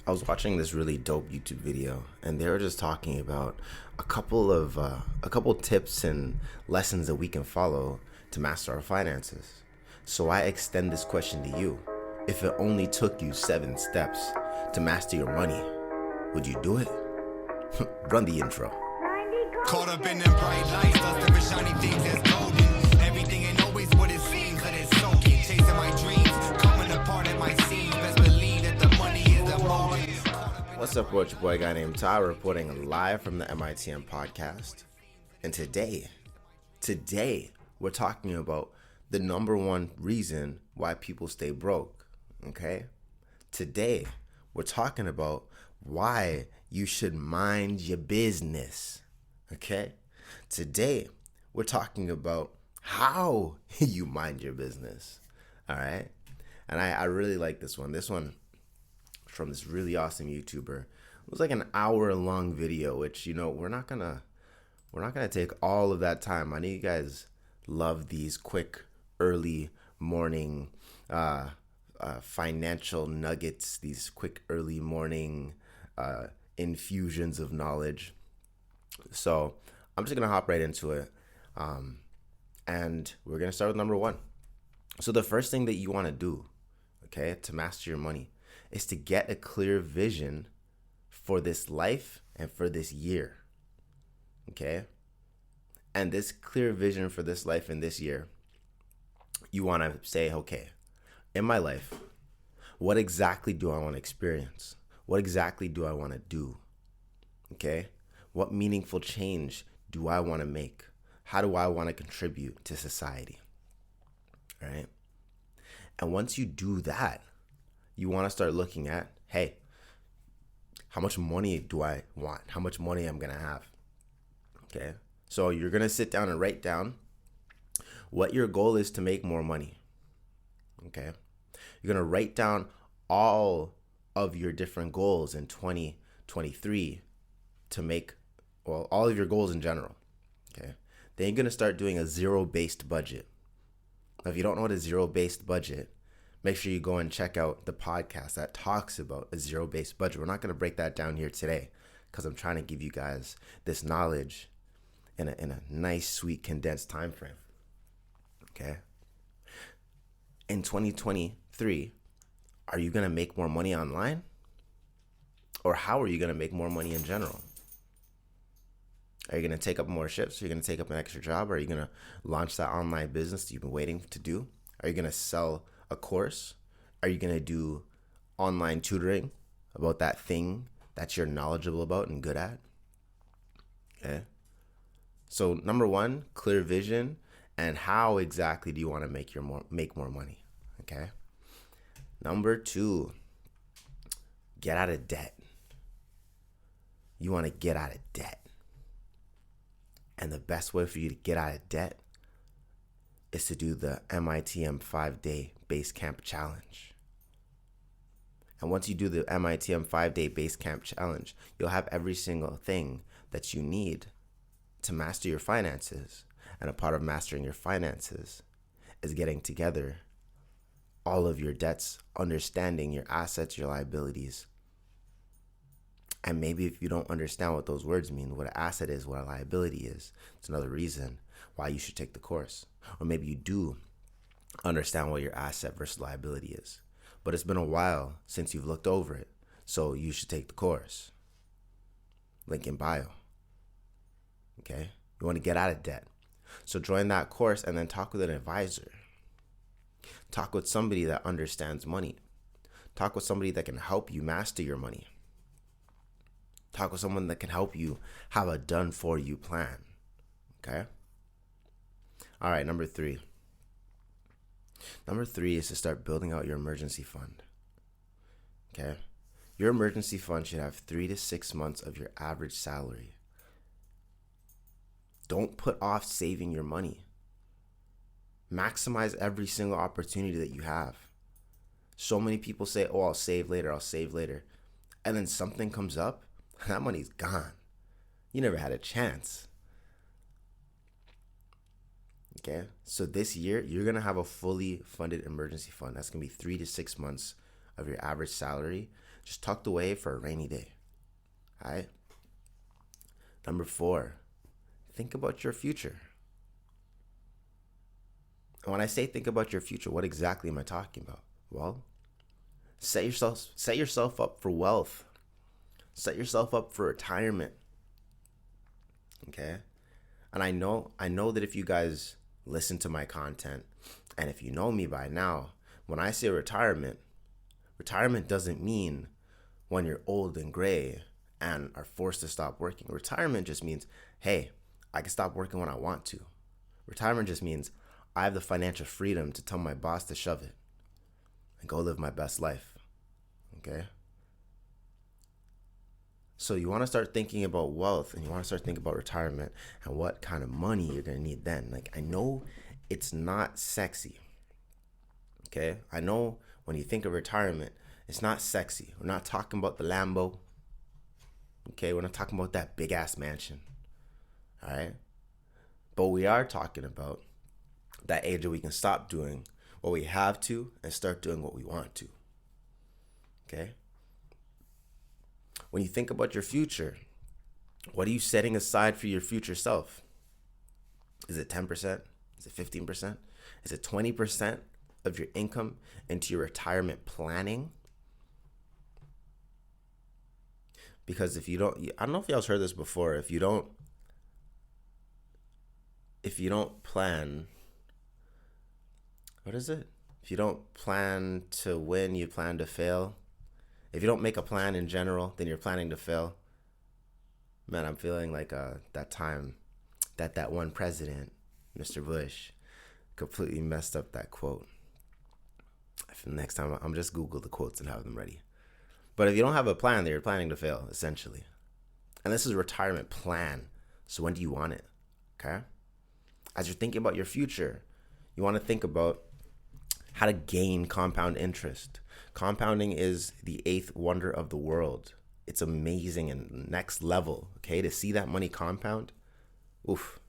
I was watching this really dope YouTube video, and they were just talking about a couple tips and lessons that we can follow to master our finances. So I extend this question to you: if it only took you 7 steps to master your money, would you do it? Run the intro. Caught up in them bright lights, lusting for shiny things that's golden. Everything ain't always what it seems, that it's soaking. Chasing my dreams, coming apart at my seams. Best believe that the money is the motive. What's up, it's your boy guy named Ty, reporting live from the MITM podcast. And today, we're talking about the number one reason why people stay broke, okay? Today, we're talking about why you should mind your business, okay? Today, we're talking about how you mind your business, all right? And I really like this one. This one from this really awesome YouTuber. It was like an hour-long video, which, we're not gonna take all of that time. I know you guys love these quick, early morning financial nuggets, these quick, early morning infusions of knowledge. So I'm just gonna hop right into it, and we're gonna start with number one. So the first thing that you want to do, okay, to master your money, is to get a clear vision for this life and for this year, okay? And this clear vision for this life and this year, you want to say, okay, in my life, what exactly do I want to experience? What exactly do I want to do? Okay? What meaningful change do I want to make? How do I want to contribute to society? All right? And once you do that, you want to start looking at, hey, how much money do I want? How much money I'm going to have? Okay? So you're going to sit down and write down what your goal is to make more money. Okay? You're going to write down all of your different goals in 2023 to make, well, all of your goals in general. Okay? Then you're going to start doing a zero-based budget. Now, if you don't know what a zero-based budget, make sure you go and check out the podcast that talks about a zero-based budget. We're not going to break that down here today because I'm trying to give you guys this knowledge in a nice, sweet, condensed time frame. Okay? In 2023, are you going to make more money online? Or how are you going to make more money in general? Are you going to take up more shifts? Are you going to take up an extra job? Are you going to launch that online business that you've been waiting to do? Are you going to sell a course? Are you going to do online tutoring about that thing that you're knowledgeable about and good at? Okay. So number one, clear vision, and how exactly do you want to make more money? Okay. Number two, get out of debt. You want to get out of debt. And the best way for you to get out of debt is to do the MITM 5-day base camp challenge. And once you do the MITM 5-day base camp challenge, you'll have every single thing that you need to master your finances. And a part of mastering your finances is getting together all of your debts, understanding your assets, your liabilities. And maybe if you don't understand what those words mean, what an asset is, what a liability is, it's another reason why you should take the course. Or maybe you do understand what your asset versus liability is, but it's been a while since you've looked over it, so you should take the course. Link in bio. Okay? You want to get out of debt. So join that course and then talk with an advisor. Talk with somebody that understands money. Talk with somebody that can help you master your money. Talk with someone that can help you have a done-for-you plan. Okay? All right, number three. Number three is to start building out your emergency fund. Okay? Your emergency fund should have 3 to 6 months of your average salary. Don't put off saving your money. Maximize every single opportunity that you have. So many people say, oh, I'll save later. And then something comes up, and that money's gone. You never had a chance. Okay? So this year, you're going to have a fully funded emergency fund. That's going to be 3 to 6 months of your average salary just tucked away for a rainy day. All right. Number 4, think about your future. And when I say think about your future, what exactly am I talking about? Well, set yourself up for wealth. Set yourself up for retirement. Okay? And I know that if you guys listen to my content, and if you know me by now, when I say retirement doesn't mean when you're old and gray and are forced to stop working. Retirement just means, hey, I can stop working when I want to. Retirement just means I have the financial freedom to tell my boss to shove it and go live my best life. Okay? So you want to start thinking about wealth, and you want to start thinking about retirement and what kind of money you're going to need then. Like, I know it's not sexy. Okay? I know when you think of retirement, it's not sexy. We're not talking about the Lambo. Okay? We're not talking about that big ass mansion. All right? But we are talking about that age where we can stop doing what we have to and start doing what we want to. Okay? When you think about your future, what are you setting aside for your future self? Is it 10%? Is it 15%? Is it 20% of your income into your retirement planning? Because if you don't, I don't know if y'all's heard this before, if you don't plan, what is it? If you don't plan to win, you plan to fail. If you don't make a plan in general, then you're planning to fail. Man, I'm feeling like that time that one president, Mr. Bush, completely messed up that quote. Next time, I'm just Google the quotes and have them ready. But if you don't have a plan, then you're planning to fail, essentially. And this is a retirement plan. So when do you want it? Okay? As you're thinking about your future, you want to think about how to gain compound interest. Compounding is the 8th wonder of the world. It's amazing and next level, okay? To see that money compound, oof.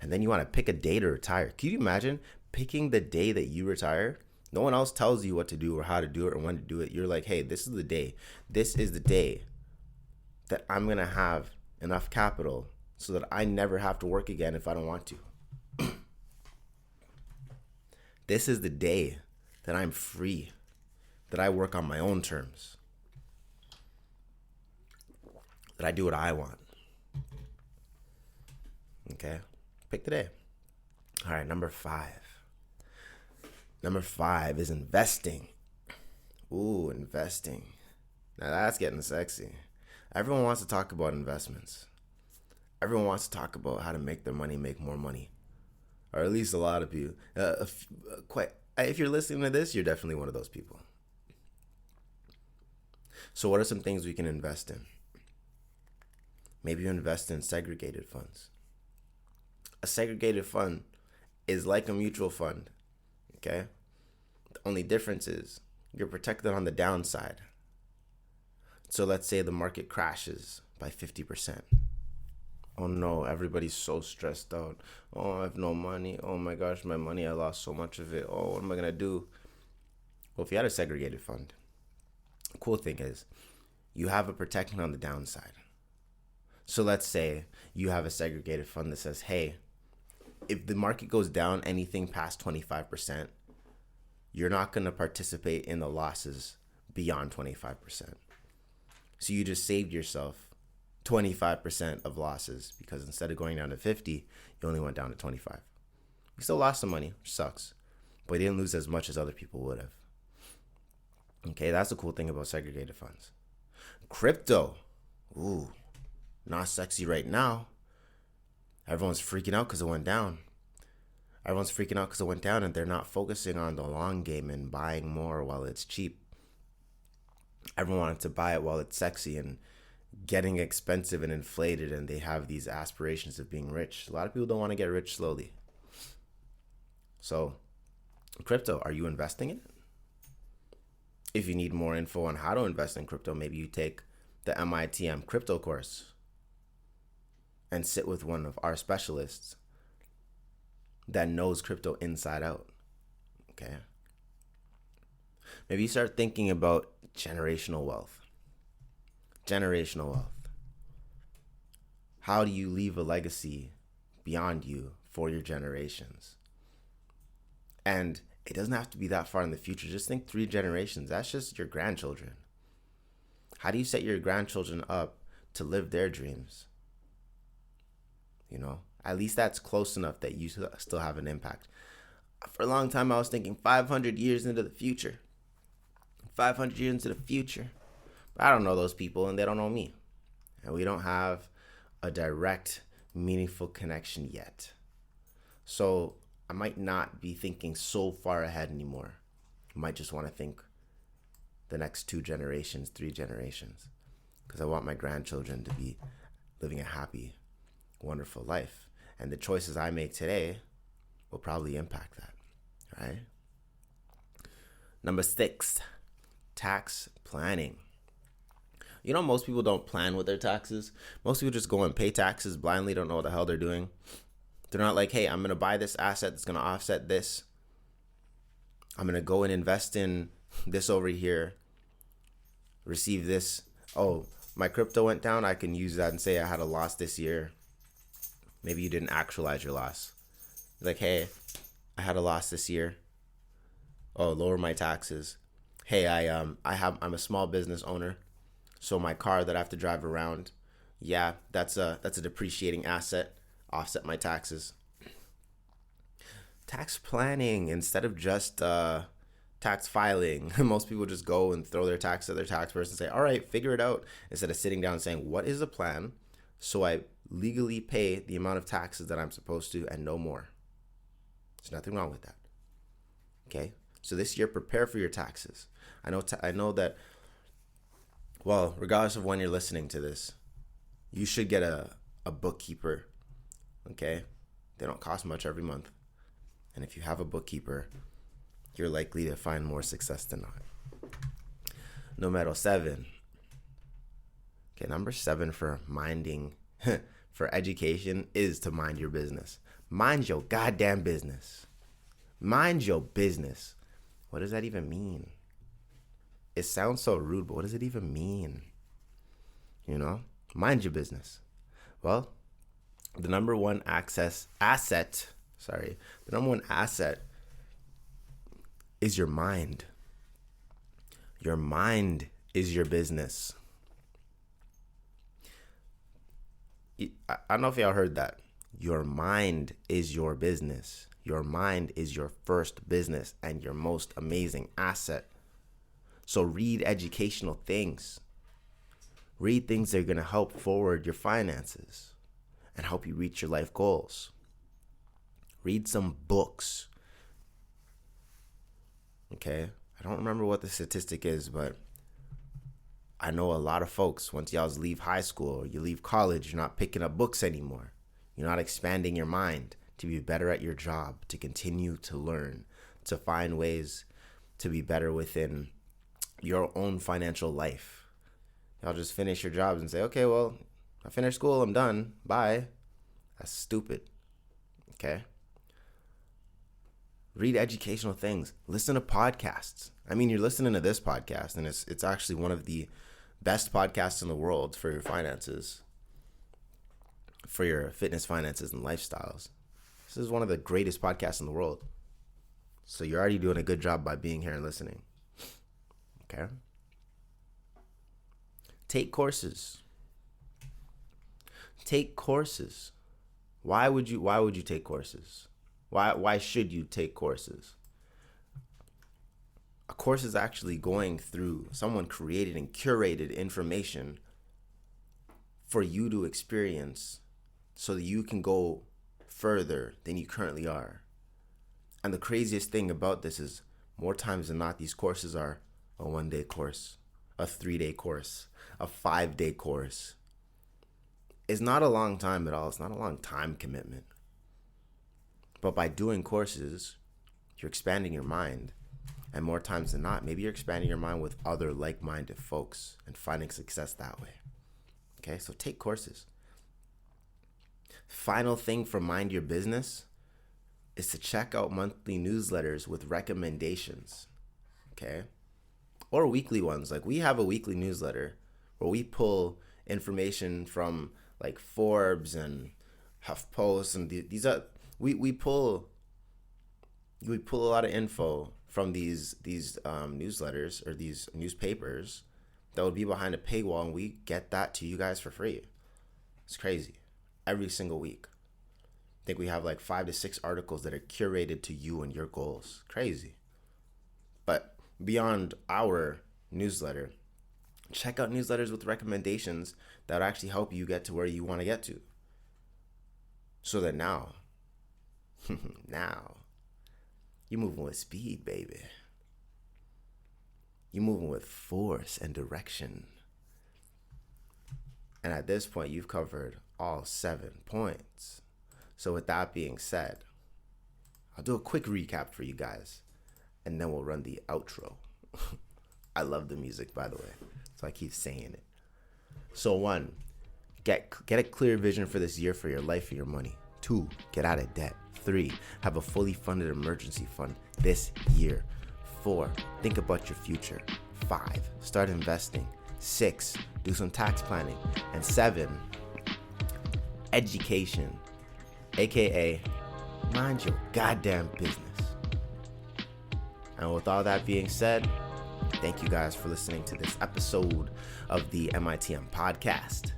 And then you want to pick a day to retire. Can you imagine picking the day that you retire? No one else tells you what to do or how to do it or when to do it. You're like, hey, this is the day. This is the day that I'm going to have enough capital so that I never have to work again if I don't want to. This is the day that I'm free, that I work on my own terms, that I do what I want. Okay? Pick the day. All right, number 5. Number 5 is investing. Ooh, investing. Now that's getting sexy. Everyone wants to talk about investments. Everyone wants to talk about how to make their money make more money. Or at least a lot of people. If you're listening to this, you're definitely one of those people. So what are some things we can invest in? Maybe you invest in segregated funds. A segregated fund is like a mutual fund, okay? The only difference is you're protected on the downside. So let's say the market crashes by 50%. Oh no, everybody's so stressed out. Oh, I have no money. Oh my gosh, my money, I lost so much of it. Oh, what am I going to do? Well, if you had a segregated fund, the cool thing is you have a protection on the downside. So let's say you have a segregated fund that says, hey, if the market goes down anything past 25%, you're not going to participate in the losses beyond 25%. So you just saved yourself 25% of losses because instead of going down to 50, you only went down to 25. You still lost some money, which sucks, but you didn't lose as much as other people would have. Okay, that's the cool thing about segregated funds. Crypto, ooh, not sexy right now. Everyone's freaking out because it went down. Everyone's freaking out because it went down and they're not focusing on the long game and buying more while it's cheap. Everyone wanted to buy it while it's sexy and getting expensive and inflated, and they have these aspirations of being rich. A lot of people don't want to get rich slowly. So, crypto, are you investing in it? If you need more info on how to invest in crypto, maybe you take the MITM crypto course and sit with one of our specialists that knows crypto inside out. Okay? Maybe you start thinking about generational wealth. Generational wealth. How do you leave a legacy beyond you for your generations? And it doesn't have to be that far in the future. Just think 3 generations. That's just your grandchildren. How do you set your grandchildren up to live their dreams? You know, at least that's close enough that you still have an impact. For a long time, I was thinking 500 years into the future. 500 years into the future. But I don't know those people, and they don't know me. And we don't have a direct, meaningful connection yet. So I might not be thinking so far ahead anymore. I might just want to think the next 2 generations, 3 generations, because I want my grandchildren to be living a happy, wonderful life. And the choices I make today will probably impact that, right? Number 6, tax planning. You know, most people don't plan with their taxes. Most people just go and pay taxes blindly, don't know what the hell they're doing. They're not like, hey, I'm going to buy this asset that's going to offset this. I'm going to go and invest in this over here, receive this. Oh, my crypto went down. I can use that and say I had a loss this year. Maybe you didn't actualize your loss. Like, hey, I had a loss this year. Oh, lower my taxes. Hey, I'm a small business owner. So my car that I have to drive around, yeah, that's a depreciating asset. Offset my taxes. Tax planning instead of just tax filing. Most people just go and throw their tax at their tax person and say, all right, figure it out. Instead of sitting down and saying, what is the plan so I legally pay the amount of taxes that I'm supposed to and no more. There's nothing wrong with that. Okay? So this year, prepare for your taxes. I know that, well, regardless of when you're listening to this, you should get a bookkeeper. Okay? They don't cost much every month. And if you have a bookkeeper, you're likely to find more success than not. Numero 7. Okay, number 7 for minding, for education is to mind your business. Mind your goddamn business. Mind your business. What does that even mean? It sounds so rude, but what does it even mean? You know, mind your business. Well, the number one asset is your mind. Your mind is your business. I don't know if y'all heard that. Your mind is your business. Your mind is your first business and your most amazing asset. So read educational things. Read things that are going to help forward your finances and help you reach your life goals. Read some books. Okay? I don't remember what the statistic is, but I know a lot of folks, once y'all leave high school or you leave college, you're not picking up books anymore. You're not expanding your mind to be better at your job, to continue to learn, to find ways to be better within your own financial life. Y'all just finish your jobs and say, okay, well, I finished school, I'm done, bye. That's stupid. Okay? Read educational things. Listen to podcasts. I mean, you're listening to this podcast, and it's actually one of the best podcasts in the world for your finances, for your fitness, finances, and lifestyles. This is one of the greatest podcasts in the world. So you're already doing a good job by being here and listening. Okay? Take courses. Take courses. Why would you take courses? Why should you take courses? A course is actually going through someone created and curated information for you to experience so that you can go further than you currently are. And the craziest thing about this is more times than not, these courses are a 1-day course, a 3-day course, a 5-day course. It's not a long time at all. It's not a long time commitment. But by doing courses, you're expanding your mind. And more times than not, maybe you're expanding your mind with other like-minded folks and finding success that way. Okay, so take courses. Final thing for Mind Your Business is to check out monthly newsletters with recommendations. Okay? or weekly ones. Like we have a weekly newsletter where we pull information from like Forbes and HuffPost, and these are we pull a lot of info from these newsletters or these newspapers that would be behind a paywall, and we get that to you guys for free. It's crazy. Every single week. I think we have like 5 to 6 articles that are curated to you and your goals. Crazy. But beyond our newsletter, check out newsletters with recommendations that will actually help you get to where you want to get to. So that now, you're moving with speed, baby. You're moving with force and direction. And at this point, you've covered all 7 points. So with that being said, I'll do a quick recap for you guys, and then we'll run the outro. I love the music, by the way, so I keep saying it. So 1, get a clear vision for this year for your life and your money. 2, get out of debt. 3, have a fully funded emergency fund this year. 4, think about your future. 5, start investing. 6, do some tax planning. And 7, education, aka mind your goddamn business. And with all that being said, thank you guys for listening to this episode of the MITM podcast.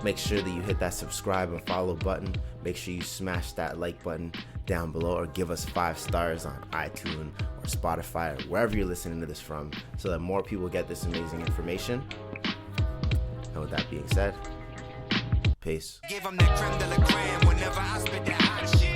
Make sure that you hit that subscribe and follow button. Make sure you smash that like button down below, or give us 5 stars on iTunes or Spotify or wherever you're listening to this from, so that more people get this amazing information. And with that being said, peace. Give 'em that creme de la creme whenever I spit that hot shit.